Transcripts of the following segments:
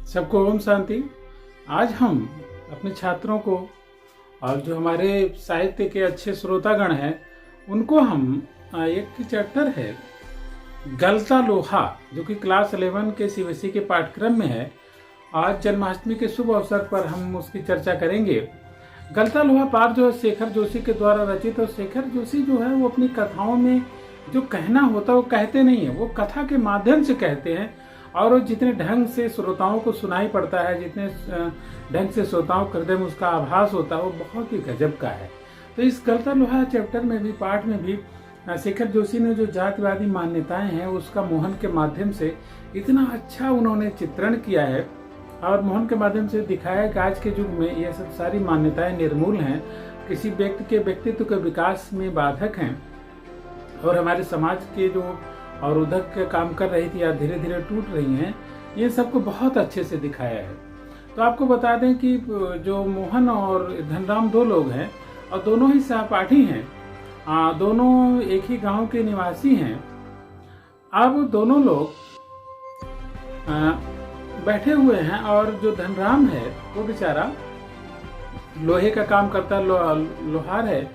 सबको ओम शांति। आज हम अपने छात्रों को और जो हमारे साहित्य के अच्छे श्रोतागण हैं उनको हम एक चैप्टर है गलता लोहा, जो कि क्लास 11 के सीबीएसई के पाठ्यक्रम में है। आज जन्माष्टमी के शुभ अवसर पर हम उसकी चर्चा करेंगे। गलता लोहा पाठ जो है शेखर जोशी के द्वारा रचित, और शेखर जोशी जो है वो अपनी कथाओं में जो कहना होता है वो कहते नहीं है, वो कथा के माध्यम से कहते हैं। और वो जितने ढंग से श्रोताओं को सुनाई पड़ता है, जितने ढंग से श्रोताओं के हृदय में उसका आभास होता है, वो बहुत ही गजब का है। तो इस गलता लोहा चैप्टर में भी, पाठ में भी शेखर जोशी ने जो जातिवादी मान्यताएं हैं उसका मोहन के माध्यम से इतना अच्छा उन्होंने चित्रण किया है, और मोहन के माध्यम से दिखाया है कि आज के युग में यह सब सारी मान्यताएं निर्मूल हैं, किसी व्यक्ति के व्यक्तित्व के विकास में बाधक हैं, और हमारे समाज के जो अवरोधक काम कर रही थी या धीरे धीरे टूट रही हैं, ये सबको बहुत अच्छे से दिखाया है। तो आपको बता दें कि जो मोहन और धनराम दो लोग हैं और दोनों ही सहपाठी हैं, दोनों एक ही गांव के निवासी हैं। अब दोनों लोग बैठे हुए हैं, और जो धनराम है वो बेचारा लोहे का काम करता लोहार है,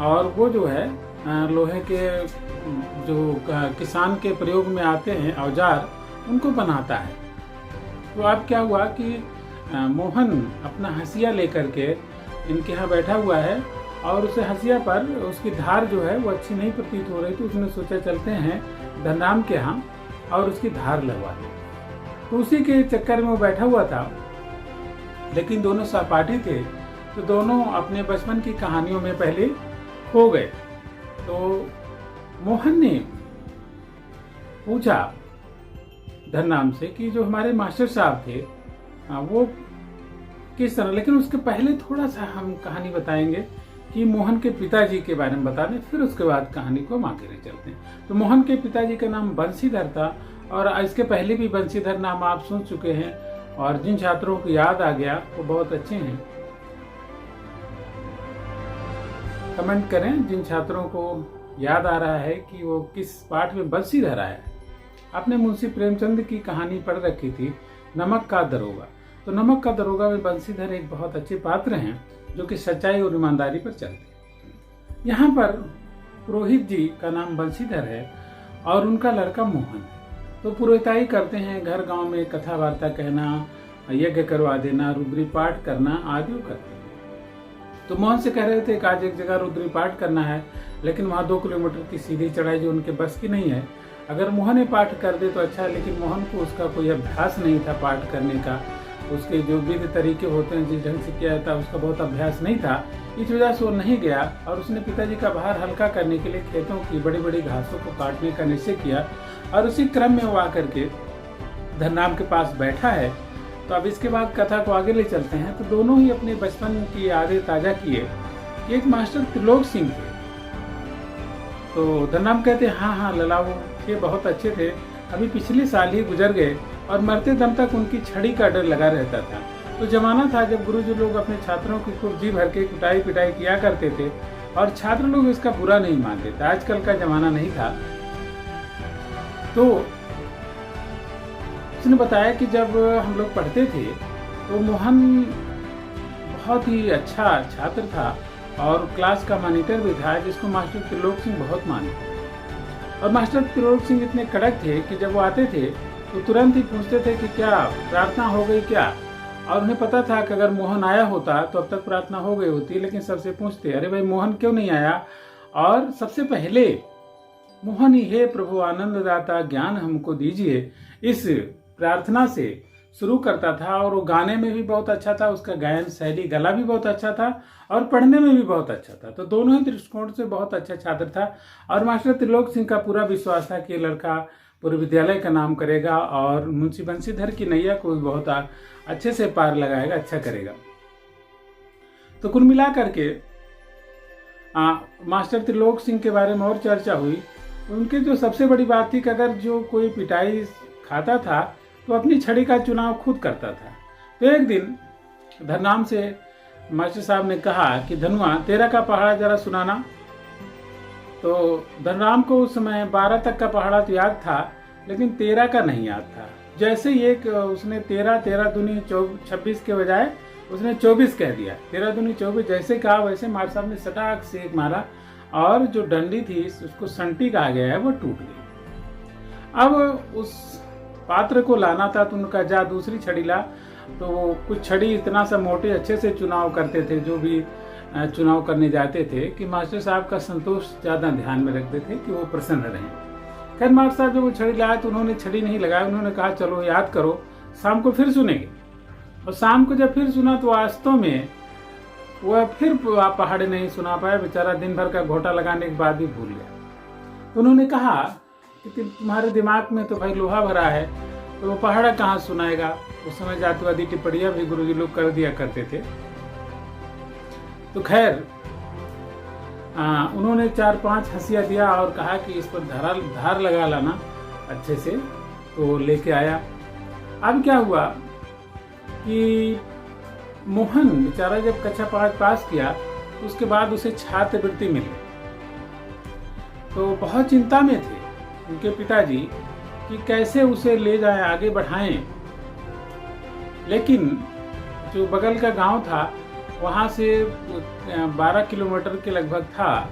और वो जो है लोहे के जो किसान के प्रयोग में आते हैं औजार, उनको बनाता है। तो अब क्या हुआ कि मोहन अपना हंसिया लेकर के इनके यहाँ बैठा हुआ है, और उसे हंसिया पर उसकी धार जो है वो अच्छी नहीं प्रतीत हो रही थी। उसने सोचा चलते हैं धनराम के यहाँ और उसकी धार लगवा दें। तो उसी के चक्कर में वो बैठा हुआ था, लेकिन दोनों सहपाठी थे, तो दोनों अपने बचपन की कहानियों में पहले खो गए। तो मोहन ने पूछा धनराम से कि जो हमारे मास्टर साहब थे वो किस तरह, लेकिन उसके पहले थोड़ा सा हम कहानी बताएंगे कि मोहन के पिताजी के बारे में बता दें, फिर उसके बाद कहानी को हम आगे ले चलते हैं। तो मोहन के पिताजी का नाम बंशीधर था, और इसके पहले भी बंशीधर नाम आप सुन चुके हैं, और जिन छात्रों को याद आ गया वो बहुत अच्छे हैं। कमेंट करें जिन छात्रों को याद आ रहा है कि वो किस पाठ में बंशीधर आया है। आपने मुंशी प्रेमचंद की कहानी पढ़ रखी थी, नमक का दरोगा। तो नमक का दरोगा में बंशीधर एक बहुत अच्छे पात्र हैं जो कि सच्चाई और ईमानदारी पर चलते हैं। यहाँ पर पुरोहित जी का नाम बंशीधर है और उनका लड़का मोहन है। तो पुरोहिताई करते हैं, घर गांव में कथा वार्ता कहना, यज्ञ करवा देना, रुद्री पाठ करना आदि करते हैं। तो मोहन से कह रहे थे कि आज एक जगह रुद्री पाठ करना है, लेकिन वहाँ 2 किलोमीटर की सीधी चढ़ाई जो उनके बस की नहीं है। अगर मोहन ये पाठ कर दे तो अच्छा है, लेकिन मोहन को उसका कोई अभ्यास नहीं था पाठ करने का। उसके जो विधि तरीके होते हैं, जिस ढंग से किया जाता है, उसका बहुत अभ्यास नहीं था। इस वजह से वो नहीं गया, और उसने पिताजी का भार हल्का करने के लिए खेतों की बड़ी बड़ी घासों को काटने का निश्चय किया, और उसी क्रम में वो आकर के धनराम के पास बैठा है। तो अब इसके बाद कथा को आगे ले चलते हैं। तो दोनों ही अपने बचपन की यादें ताजा किए। एक मास्टर त्रिलोक सिंह थे। तो धनराम कहते हैं हाँ लला वो ये बहुत अच्छे थे, अभी पिछले साल ही गुजर गए, और मरते दम तक उनकी छड़ी का डर लगा रहता था। तो जमाना था जब गुरुजी लोग अपने छात्रों की खूब जी भर के कुटाई पिटाई किया करते थे, और छात्र लोग इसका बुरा नहीं मानते थे। आजकल का जमाना नहीं था। तो उसने बताया कि जब हम लोग पढ़ते थे तो मोहन बहुत ही अच्छा छात्र था, और क्लास का मॉनिटर भी था, जिसको मास्टर त्रिलोक सिंह बहुत मानते। और मास्टर त्रिलोक सिंह इतने कड़क थे कि जब वो आते थे तो तुरंत ही पूछते थे कि क्या प्रार्थना हो गई क्या। और उन्हें पता था कि अगर मोहन आया होता तो अब तक प्रार्थना हो गई होती, लेकिन सबसे पूछते अरे भाई मोहन क्यों नहीं आया। और सबसे पहले मोहन ही हे प्रभु आनंद दाता ज्ञान हमको दीजिए, इस प्रार्थना से शुरू करता था। और वो गाने में भी बहुत अच्छा था, उसका गायन शैली गला भी बहुत अच्छा था, और पढ़ने में भी बहुत अच्छा था। तो दोनों ही दृष्टिकोण से बहुत अच्छा छात्र था। और मास्टर त्रिलोक सिंह का पूरा विश्वास था कि लड़का पूरे विद्यालय का नाम करेगा, और मुंशी बंशीधर की नैया को बहुत अच्छे से पार लगाएगा, अच्छा करेगा। तो कुल मिला करके मास्टर त्रिलोक सिंह के बारे में और चर्चा हुई। उनकी जो सबसे बड़ी बात थी कि अगर जो कोई पिटाई खाता था तो अपनी छड़ी का चुनाव खुद करता था। तो एक दिन धनराम से मास्टर साहब ने कहा कि धनुआ तेरा का पहाड़ा जरा सुनाना। तो धनराम को उस समय 12 तक का पहाड़ा तो याद था, लेकिन 13 का नहीं याद था। जैसे ही एक उसने 13 दूनी 26 के बजाय उसने 24 कह दिया, 13 दूनी 24, जैसे कहा वैसे मार साहब ने सटाक से एक मारा और जो डंडी थी उसको संटी कहा गया है वो टूट गई। अब उस पात्र को लाना था तो उनका जा दूसरी छड़ी ला, तो वो कुछ छड़ी इतना सा मोटे अच्छे से चुनाव करते थे जो भी चुनाव करने जाते थे कि मास्टर साहब का संतोष ज़्यादा ध्यान में रखते थे कि वो प्रसन्न रहें। खैर मास्टर साहब जब वो छड़ी लाए तो उन्होंने छड़ी नहीं लगाया, उन्होंने कहा चलो याद करो शाम को फिर सुनेंगे। और शाम को जब फिर सुना तो वास्तव में वह फिर पहाड़ी नहीं सुना पाया, बेचारा दिन भर का घोटा लगाने के बाद भी भूल गया। तो उन्होंने कहा कि तुम्हारे दिमाग में तो भाई लोहा भरा है, तो वो पहाड़ा कहाँ सुनाएगा। उस समय जातिवादी टिप्पणियां भी गुरुजी लोग कर दिया करते थे। तो खैर उन्होंने 4-5 हंसिया दिया और कहा कि इस पर धार लगा लाना अच्छे से, तो लेके आया। अब क्या हुआ कि मोहन बेचारा जब कक्षा 5 पास किया तो उसके बाद उसे छात्रवृत्ति मिली, तो बहुत चिंता में थे उनके पिताजी कि कैसे उसे ले जाएं, आगे बढ़ाएं। लेकिन जो बगल का गांव था वहाँ से 12 किलोमीटर के लगभग था,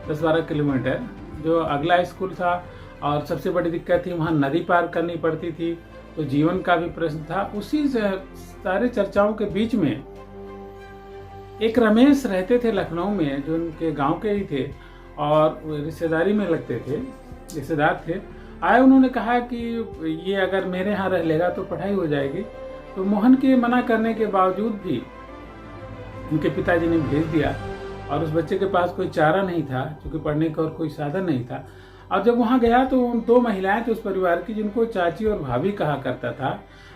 10-12 किलोमीटर जो अगला स्कूल था। और सबसे बड़ी दिक्कत थी वहाँ नदी पार करनी पड़ती थी, तो जीवन का भी प्रश्न था। उसी सारे चर्चाओं के बीच में एक रमेश रहते थे लखनऊ में, जो उनके गांव के ही थे और रिश्तेदारी में लगते थे, रिश्तेदार थे। आए, उन्होंने कहा कि ये अगर मेरे यहाँ रह लेगा तो पढ़ाई हो जाएगी। तो मोहन के मना करने के बावजूद भी उनके पिताजी ने भेज दिया और उस बच्चे के पास कोई चारा नहीं था क्योंकि पढ़ने का और कोई साधन नहीं था। और जब वहाँ गया तो उन 2 महिलाएं थी उस परिवार की जिनको चाची और भाभी कहा करता था,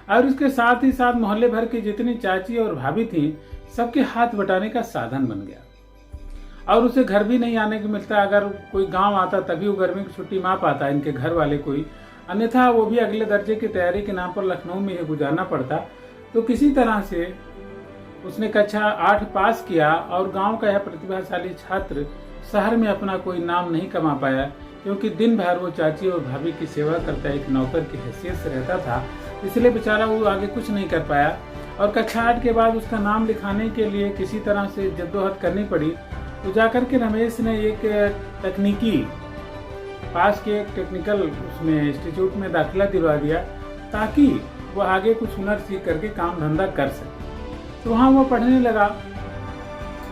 और उसके साथ ही साथ मोहल्ले भर की जितनी चाची और भाभी थी सबके हाथ बटाने का साधन बन गया। और उसे घर भी नहीं आने को मिलता, अगर कोई गांव आता तभी वो गर्मी की छुट्टी मार पाता इनके घर वाले कोई, अन्यथा वो भी अगले दर्जे की तैयारी के नाम पर लखनऊ में ही गुजारना पड़ता। तो किसी तरह से उसने कक्षा 8 पास किया और गांव का यह प्रतिभाशाली छात्र शहर में अपना कोई नाम नहीं कमा पाया, क्योंकि दिन भर वो चाची और भाभी की सेवा करता एक नौकर की हैसियत से रहता था, इसलिए बेचारा वो आगे कुछ नहीं कर पाया। और कक्षा 8 के बाद उसका नाम लिखाने के लिए किसी तरह से जद्दोजहद करनी पड़ी। तो जाकर के रमेश ने एक तकनीकी पास के टेक्निकल उसमें इंस्टीट्यूट में दाखिला दिलवा दिया ताकि वह आगे कुछ हुनर सीख करके काम धंधा कर सके। तो वहाँ वो पढ़ने लगा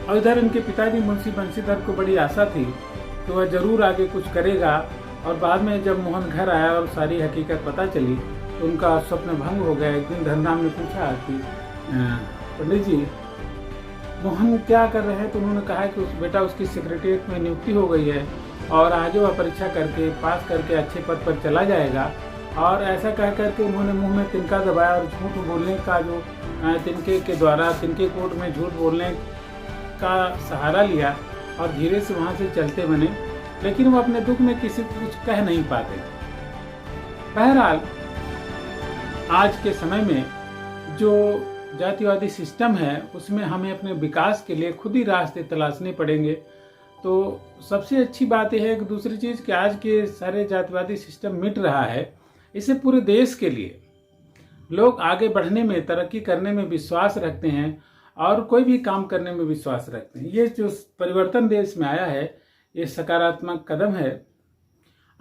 और इधर उनके पिताजी मुंशी बंशीधर को बड़ी आशा थी तो वह जरूर आगे कुछ करेगा। और बाद में जब मोहन घर आया और सारी हकीकत पता चली तो उनका स्वप्न भंग हो गया। एक दिन धनराम ने पूछा कि पंडित जी मोहन क्या कर रहे हैं, तो उन्होंने कहा कि उस बेटा उसकी सेक्रेटरीट में नियुक्ति हो गई है और आगे वह परीक्षा करके पास करके अच्छे पद पर चला जाएगा। और ऐसा कह करके उन्होंने मुंह में तिनका दबाया और झूठ बोलने का जो तिनके के द्वारा तिनके कोट में झूठ बोलने का सहारा लिया और धीरे से वहाँ से चलते बने। लेकिन वो अपने दुख में किसी को कुछ कह नहीं पाते। बहरहाल आज के समय में जो जातिवादी सिस्टम है उसमें हमें अपने विकास के लिए खुद ही रास्ते तलाशने पड़ेंगे। तो सबसे अच्छी बात यह है कि दूसरी चीज़ कि आज के सारे जातिवादी सिस्टम मिट रहा है, इससे पूरे देश के लिए लोग आगे बढ़ने में, तरक्की करने में विश्वास रखते हैं और कोई भी काम करने में विश्वास रखते हैं। ये जो परिवर्तन देश में आया है ये सकारात्मक कदम है।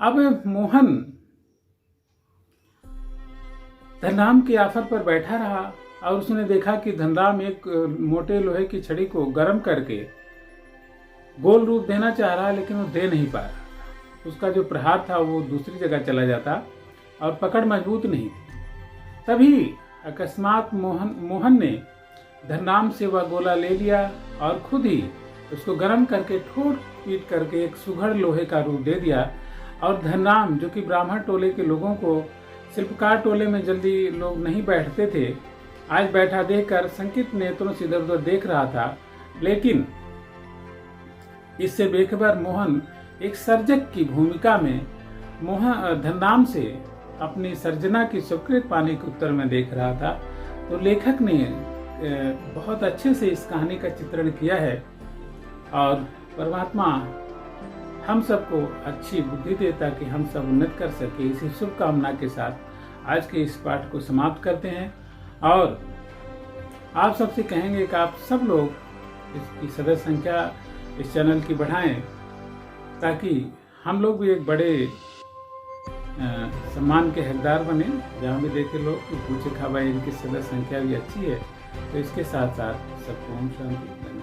अब मोहन धनराम के ऑफर पर बैठा रहा और उसने देखा कि धनराम एक मोटे लोहे की छड़ी को गर्म करके गोल रूप देना चाह रहा है, लेकिन वो दे नहीं पा रहा। उसका जो प्रहार था वो दूसरी जगह चला जाता और पकड़ मजबूत नहीं थी। तभी अकस्मात मोहन ने धनराम से वह गोला ले लिया और खुद ही उसको गर्म करके ठोक पीट करके एक सुघड़ लोहे का रूप दे दिया। और धनराम जो कि ब्राह्मण टोले के लोगों को शिल्पकार टोले में जल्दी लोग नहीं बैठते थे, आज बैठा देखकर संकित नेत्रों से इधर उधर देख रहा था। लेकिन इससे बेखबर मोहन एक सर्जक की भूमिका में धनराम से अपनी सर्जना की स्वीकृत पाने के उत्तर में देख रहा था। तो लेखक ने बहुत अच्छे से इस कहानी का चित्रण किया है और परमात्मा हम सबको अच्छी बुद्धि दे ताकि हम सब उन्नत कर सके। इसी शुभकामना के साथ आज के इस पाठ को समाप्त करते हैं और आप सबसे कहेंगे कि आप सब लोग इसकी सदस्य संख्या इस चैनल की बढ़ाएं, ताकि हम लोग भी एक बड़े सम्मान के हकदार बने। जहाँ भी देखे लोग कि पूछे खा भाई इनकी सदस्य संख्या भी अच्छी है। तो इसके साथ साथ सबको ओम शांति।